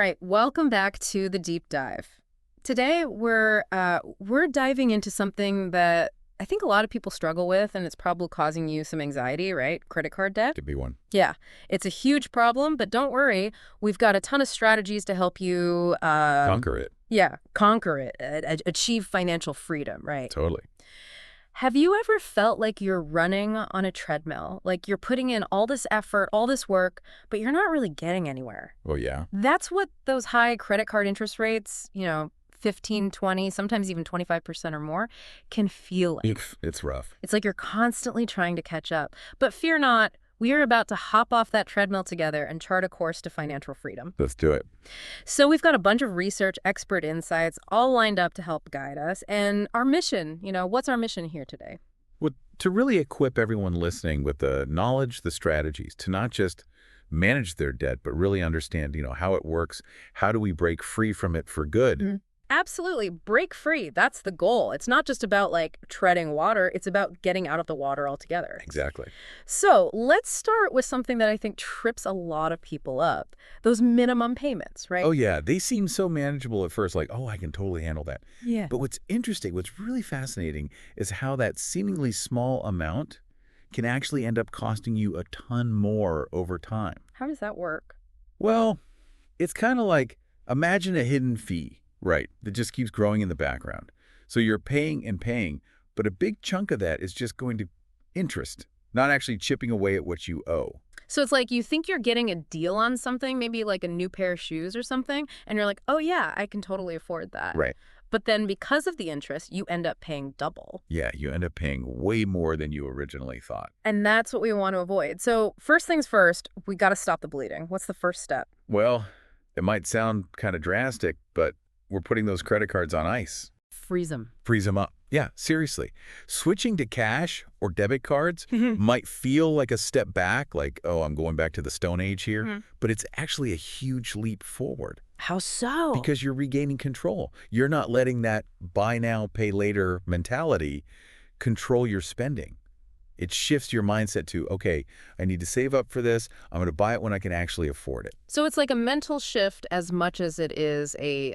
right, welcome back to the deep dive. Today we're diving into something that I think a lot of people struggle with, and it's probably causing you some anxiety, right? Credit card debt. Could be one. Yeah, it's a huge problem, but don't worry, we've got a ton of strategies to help you. Conquer it. Yeah, conquer it, achieve financial freedom, right? Totally. Have you ever felt like you're running on a treadmill, like you're putting in all this effort, all this work, but you're not really getting anywhere? Well, yeah. That's what those high credit card interest rates, 15, 20, sometimes even 25% or more, can feel like. It's rough. It's like you're constantly trying to catch up. But fear not, we are about to hop off that treadmill together and chart a course to financial freedom. Let's do it. So we've got a bunch of research, expert insights, all lined up to help guide us. And our mission, what's our mission here today? Well, to really equip everyone listening with the knowledge, the strategies, to not just manage their debt, but really understand, how it works. How do we break free from it for good? Absolutely. Break free. That's the goal. It's not just about treading water. It's about getting out of the water altogether. Exactly. So let's start with something that I think trips a lot of people up. Those minimum payments, right? Oh, yeah. They seem so manageable at first, like, oh, I can totally handle that. Yeah. But what's interesting, what's really fascinating is how that seemingly small amount can actually end up costing you a ton more over time. How does that work? Well, it's kind of like, imagine a hidden fee. Right, that just keeps growing in the background. So you're paying and paying, but a big chunk of that is just going to interest, not actually chipping away at what you owe. So it's like you think you're getting a deal on something, maybe like a new pair of shoes or something, and you're like, oh yeah, I can totally afford that. Right. But then because of the interest, you end up paying double. Yeah, you end up paying way more than you originally thought. And that's what we want to avoid. So first things first, we got to stop the bleeding. What's the first step? Well, it might sound kind of drastic, but we're putting those credit cards on ice. Freeze them. Freeze them up. Yeah, seriously. Switching to cash or debit cards might feel like a step back, like, oh, I'm going back to the Stone Age here. But it's actually a huge leap forward. How so? Because you're regaining control. You're not letting that buy now, pay later mentality control your spending. It shifts your mindset to, okay, I need to save up for this. I'm going to buy it when I can actually afford it. So it's like a mental shift as much as it is a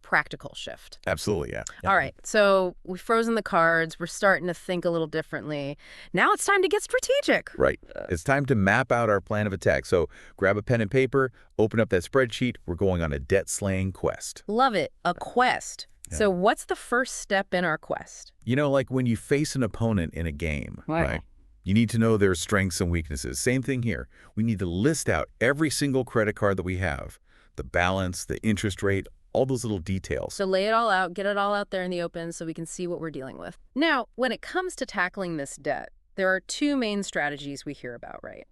practical shift. Absolutely, yeah. All right, so we've frozen the cards. We're starting to think a little differently. Now it's time to get strategic. Right. It's time to map out our plan of attack. So grab a pen and paper, open up that spreadsheet. We're going on a debt-slaying quest. Love it. A quest. Yeah. So what's the first step in our quest? Like when you face an opponent in a game, right? You need to know their strengths and weaknesses. Same thing here. We need to list out every single credit card that we have, the balance, the interest rate, all those little details. So lay it all out, get it all out there in the open so we can see what we're dealing with. Now, when it comes to tackling this debt, there are two main strategies we hear about, right?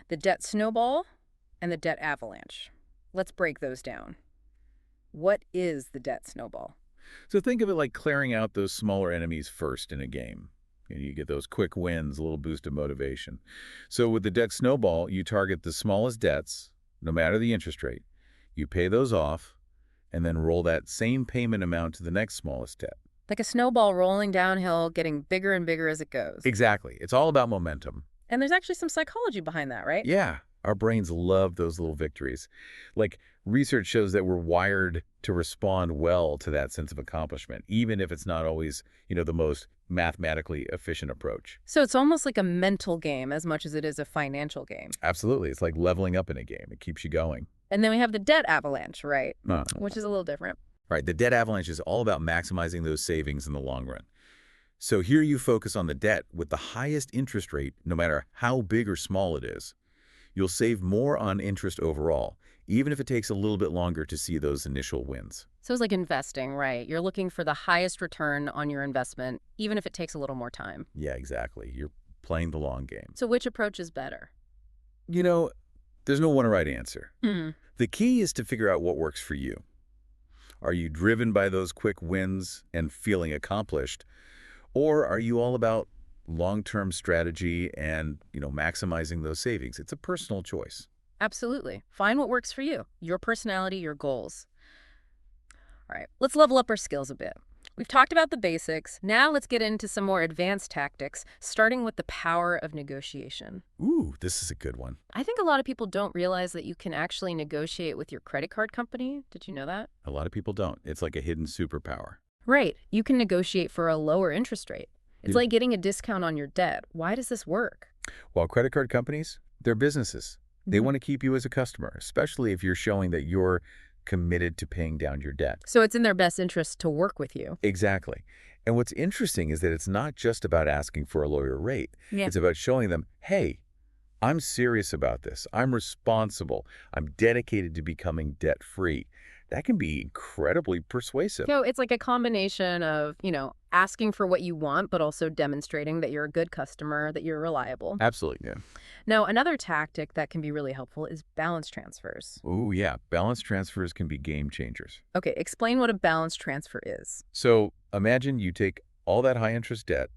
The debt snowball and the debt avalanche. Let's break those down. What is the debt snowball? So think of it like clearing out those smaller enemies first in a game. You get those quick wins, a little boost of motivation. So with the debt snowball, you target the smallest debts, no matter the interest rate. You pay those off, and then roll that same payment amount to the next smallest debt. Like a snowball rolling downhill, getting bigger and bigger as it goes. Exactly. It's all about momentum. And there's actually some psychology behind that, right? Yeah. Our brains love those little victories. Like, research shows that we're wired to respond well to that sense of accomplishment, even if it's not always, the most mathematically efficient approach. So it's almost like a mental game as much as it is a financial game. Absolutely. It's like leveling up in a game. It keeps you going. And then we have the debt avalanche, right? Which is a little different. Right. The debt avalanche is all about maximizing those savings in the long run. So here you focus on the debt with the highest interest rate, no matter how big or small it is. You'll save more on interest overall, even if it takes a little bit longer to see those initial wins. So it's like investing, right? You're looking for the highest return on your investment, even if it takes a little more time. Yeah, exactly. You're playing the long game. So which approach is better? There's no one right answer. The key is to figure out what works for you. Are you driven by those quick wins and feeling accomplished? Or are you all about long-term strategy and, maximizing those savings? It's a personal choice. Absolutely. Find what works for you, your personality, your goals. All right, let's level up our skills a bit. We've talked about the basics. Now let's get into some more advanced tactics, starting with the power of negotiation. Ooh, this is a good one. I think a lot of people don't realize that you can actually negotiate with your credit card company. Did you know that? A lot of people don't. It's like a hidden superpower. Right. You can negotiate for a lower interest rate. It's Yeah. like getting a discount on your debt. Why does this work? While credit card companies, they're businesses. They Mhm. want to keep you as a customer, especially if you're showing that you're committed to paying down your debt. So it's in their best interest to work with you. Exactly. And what's interesting is that it's not just about asking for a lower rate. Yeah. It's about showing them, hey, I'm serious about this. I'm responsible. I'm dedicated to becoming debt-free. That can be incredibly persuasive. So it's like a combination of, asking for what you want, but also demonstrating that you're a good customer, that you're reliable. Absolutely, yeah. Now, another tactic that can be really helpful is balance transfers. Ooh, yeah. Balance transfers can be game changers. Okay, explain what a balance transfer is. So imagine you take all that high-interest debt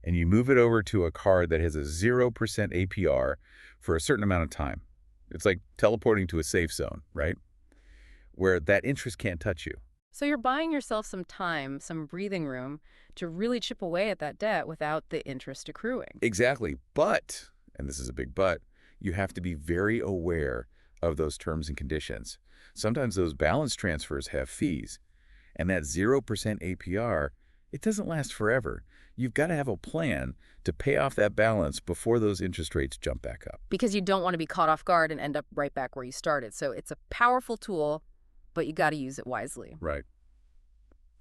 and you move it over to a card that has a 0% APR for a certain amount of time. It's like teleporting to a safe zone, right? Where that interest can't touch you. So you're buying yourself some time, some breathing room to really chip away at that debt without the interest accruing. Exactly. But, and this is a big but, you have to be very aware of those terms and conditions. Sometimes those balance transfers have fees, and that 0% APR, it doesn't last forever. You've got to have a plan to pay off that balance before those interest rates jump back up. Because you don't want to be caught off guard and end up right back where you started. So it's a powerful tool, but you got to use it wisely. Right.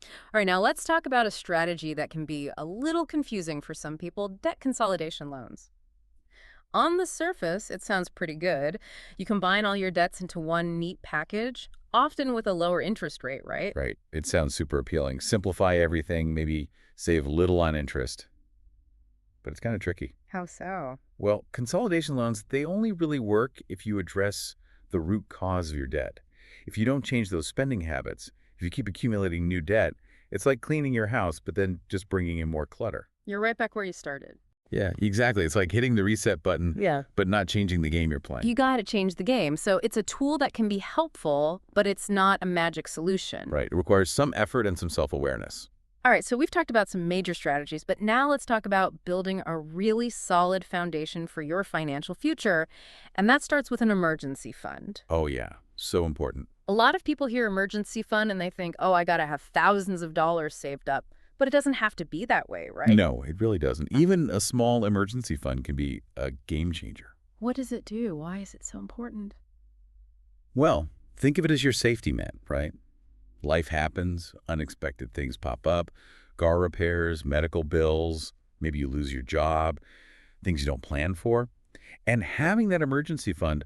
All right, now let's talk about a strategy that can be a little confusing for some people, debt consolidation loans. On the surface, it sounds pretty good. You combine all your debts into one neat package, often with a lower interest rate, right? Right. It sounds super appealing. Simplify everything, maybe save little on interest. But it's kind of tricky. How so? Well, consolidation loans, they only really work if you address the root cause of your debt. If you don't change those spending habits, if you keep accumulating new debt, it's like cleaning your house, but then just bringing in more clutter. You're right back where you started. Yeah, exactly. It's like hitting the reset button, Yeah. but not changing the game you're playing. You got to change the game. So it's a tool that can be helpful, but it's not a magic solution. Right. It requires some effort and some self-awareness. All right, so we've talked about some major strategies, but now let's talk about building a really solid foundation for your financial future. And that starts with an emergency fund. Oh, yeah. So important. A lot of people hear emergency fund and they think, oh, I got to have thousands of dollars saved up. But it doesn't have to be that way, right? No, it really doesn't. Even a small emergency fund can be a game changer. What does it do? Why is it so important? Well, think of it as your safety net, right? Life happens, unexpected things pop up, car repairs, medical bills, maybe you lose your job, things you don't plan for. And having that emergency fund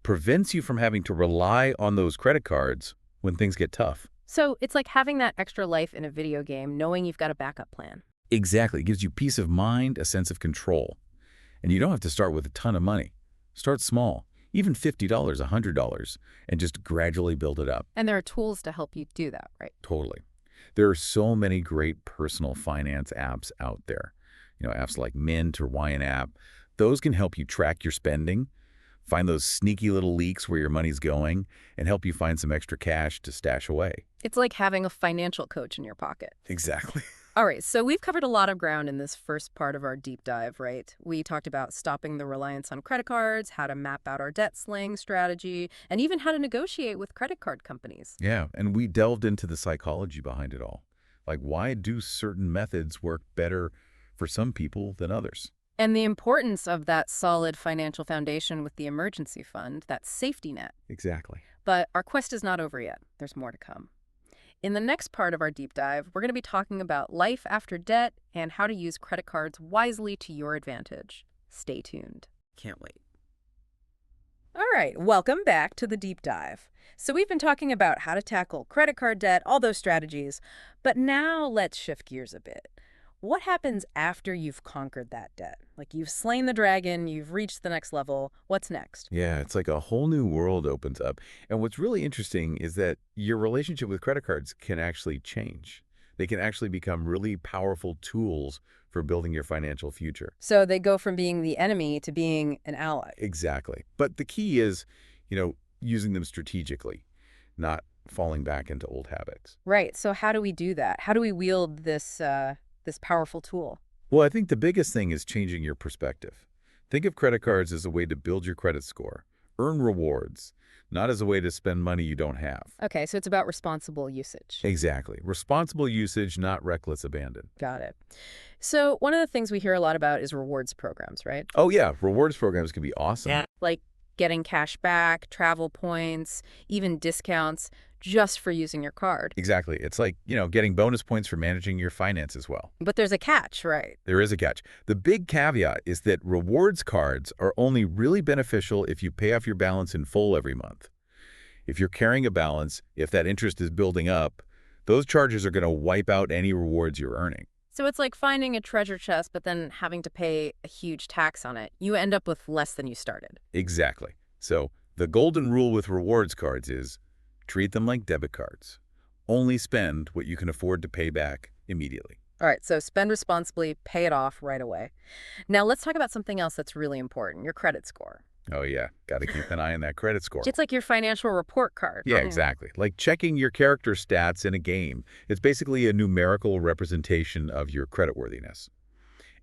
prevents you from having to rely on those credit cards when things get tough. So it's like having that extra life in a video game, knowing you've got a backup plan. Exactly. It gives you peace of mind, a sense of control. And you don't have to start with a ton of money. Start small, even $50, $100, and just gradually build it up. And there are tools to help you do that, right? Totally. There are so many great personal finance apps out there. Apps like Mint or YNAB. Those can help you track your spending, find those sneaky little leaks where your money's going, and help you find some extra cash to stash away. It's like having a financial coach in your pocket. Exactly. All right, so we've covered a lot of ground in this first part of our deep dive, right? We talked about stopping the reliance on credit cards, how to map out our debt slaying strategy, and even how to negotiate with credit card companies. Yeah, and we delved into the psychology behind it all. Like, why do certain methods work better for some people than others? And the importance of that solid financial foundation with the emergency fund, that safety net. Exactly. But our quest is not over yet. There's more to come. In the next part of our deep dive, we're going to be talking about life after debt and how to use credit cards wisely to your advantage. Stay tuned. Can't wait. All right, welcome back to the deep dive. So we've been talking about how to tackle credit card debt, all those strategies, but now let's shift gears a bit. What happens after you've conquered that debt? Like you've slain the dragon, you've reached the next level. What's next? Yeah, it's like a whole new world opens up. And what's really interesting is that your relationship with credit cards can actually change. They can actually become really powerful tools for building your financial future. So they go from being the enemy to being an ally. Exactly. But the key is, using them strategically, not falling back into old habits. Right. So how do we do that? How do we wield this powerful tool? Well, I think the biggest thing is changing your perspective. Think of credit cards as a way to build your credit score, earn rewards, not as a way to spend money you don't have. Okay, so it's about responsible usage. Exactly. Responsible usage, not reckless abandon. Got it. So one of the things we hear a lot about is rewards programs, right? Oh, yeah. Rewards programs can be awesome. Yeah. Like getting cash back, travel points, even discounts just for using your card. Exactly. It's like, getting bonus points for managing your finances well. But there's a catch, right? There is a catch. The big caveat is that rewards cards are only really beneficial if you pay off your balance in full every month. If you're carrying a balance, if that interest is building up, those charges are going to wipe out any rewards you're earning. So it's like finding a treasure chest, but then having to pay a huge tax on it. You end up with less than you started. Exactly. So the golden rule with rewards cards is treat them like debit cards. Only spend what you can afford to pay back immediately. All right, so spend responsibly, pay it off right away. Now let's talk about something else that's really important, your credit score. Oh, yeah. Got to keep an eye on that credit score. It's like your financial report card. Yeah, exactly. Like checking your character stats in a game. It's basically a numerical representation of your creditworthiness.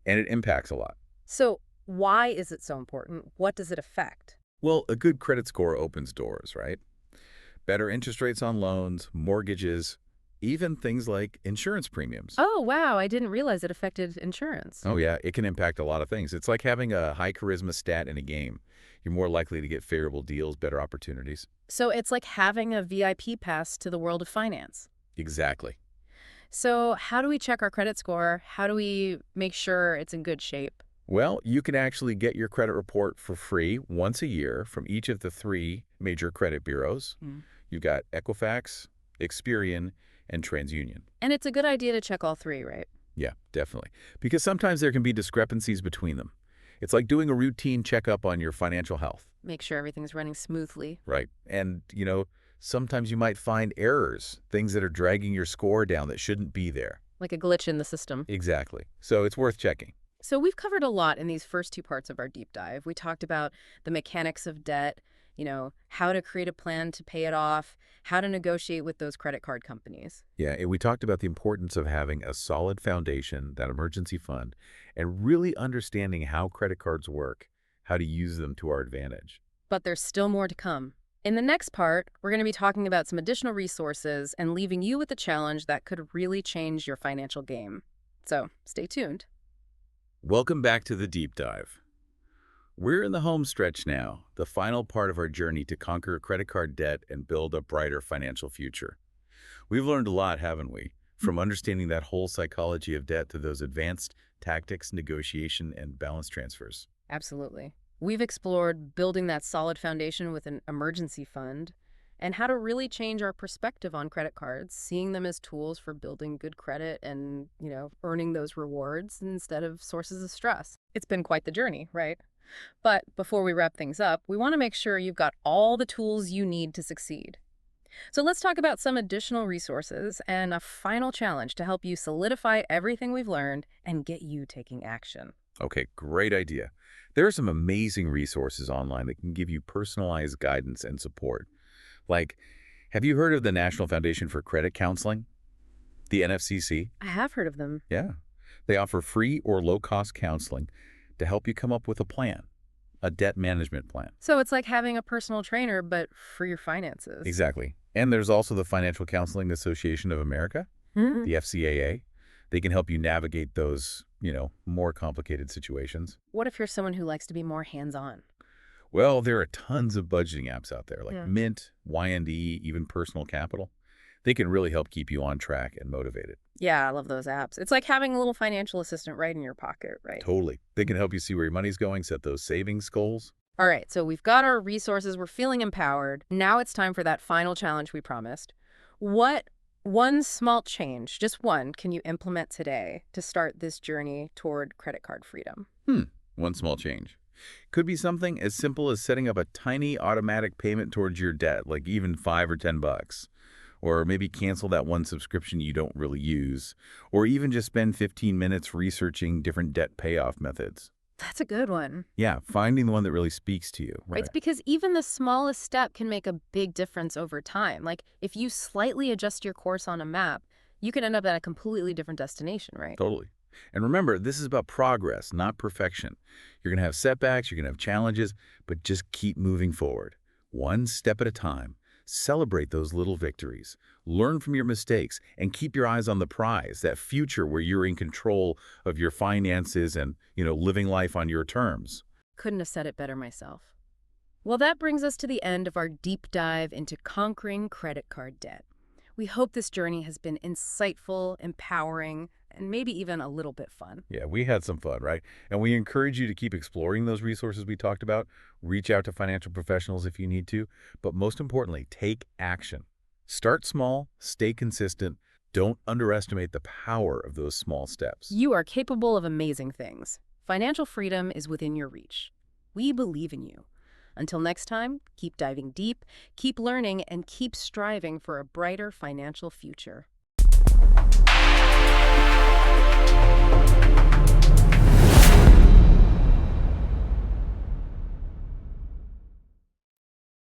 And it impacts a lot. So why is it so important? What does it affect? Well, a good credit score opens doors, right? Better interest rates on loans, mortgages, even things like insurance premiums. Oh, wow, I didn't realize it affected insurance. Oh, yeah, it can impact a lot of things. It's like having a high charisma stat in a game. You're more likely to get favorable deals, better opportunities. So it's like having a VIP pass to the world of finance. Exactly. So how do we check our credit score? How do we make sure it's in good shape? Well, you can actually get your credit report for free once a year from each of the 3 major credit bureaus. You've got Equifax, Experian, and TransUnion. And it's a good idea to check all 3, right? Yeah, definitely. Because sometimes there can be discrepancies between them. It's like doing a routine checkup on your financial health. Make sure everything's running smoothly. Right. And, sometimes you might find errors, things that are dragging your score down that shouldn't be there. Like a glitch in the system. Exactly. So it's worth checking. So we've covered a lot in these first 2 parts of our deep dive. We talked about the mechanics of debt, how to create a plan to pay it off, how to negotiate with those credit card companies. Yeah, and we talked about the importance of having a solid foundation, that emergency fund, and really understanding how credit cards work, how to use them to our advantage. But there's still more to come. In the next part, we're going to be talking about some additional resources and leaving you with a challenge that could really change your financial game. So stay tuned. Welcome back to the Deep Dive. We're in the home stretch now, the final part of our journey to conquer credit card debt and build a brighter financial future. We've learned a lot, haven't we? From understanding that whole psychology of debt to those advanced tactics, negotiation, and balance transfers. Absolutely. We've explored building that solid foundation with an emergency fund and how to really change our perspective on credit cards, seeing them as tools for building good credit and, earning those rewards instead of sources of stress. It's been quite the journey, right? But before we wrap things up, we want to make sure you've got all the tools you need to succeed. So let's talk about some additional resources and a final challenge to help you solidify everything we've learned and get you taking action. Okay, great idea. There are some amazing resources online that can give you personalized guidance and support. Like, have you heard of the National Foundation for Credit Counseling? The NFCC? I have heard of them. Yeah. They offer free or low-cost counseling to help you come up with a plan, a debt management plan. So it's like having a personal trainer, but for your finances. Exactly. And there's also the Financial Counseling Association of America, the FCAA. They can help you navigate those, more complicated situations. What if you're someone who likes to be more hands-on? Well, there are tons of budgeting apps out there like Mint, Y&E, even Personal Capital. They can really help keep you on track and motivated. Yeah, I love those apps. It's like having a little financial assistant right in your pocket, right? Totally. They can help you see where your money's going, set those savings goals. All right, so we've got our resources. We're feeling empowered. Now it's time for that final challenge we promised. What one small change, just one, can you implement today to start this journey toward credit card freedom? One small change. Could be something as simple as setting up a tiny automatic payment towards your debt, like even $5 or $10. Or maybe cancel that one subscription you don't really use. Or even just spend 15 minutes researching different debt payoff methods. That's a good one. Yeah, finding the one that really speaks to you. Right? It's Right. because even the smallest step can make a big difference over time. Like if you slightly adjust your course on a map, you can end up at a completely different destination, right? Totally. And remember, this is about progress, not perfection. You're going to have setbacks, you're going to have challenges, but just keep moving forward, one step at a time. Celebrate those little victories. Learn from your mistakes and keep your eyes on the prize, that future where you're in control of your finances and, living life on your terms. Couldn't have said it better myself. Well, that brings us to the end of our deep dive into conquering credit card debt. We hope this journey has been insightful, empowering, and maybe even a little bit fun. Yeah, we had some fun, right? And we encourage you to keep exploring those resources we talked about. Reach out to financial professionals if you need to. But most importantly, take action. Start small, stay consistent. Don't underestimate the power of those small steps. You are capable of amazing things. Financial freedom is within your reach. We believe in you. Until next time, keep diving deep, keep learning, and keep striving for a brighter financial future.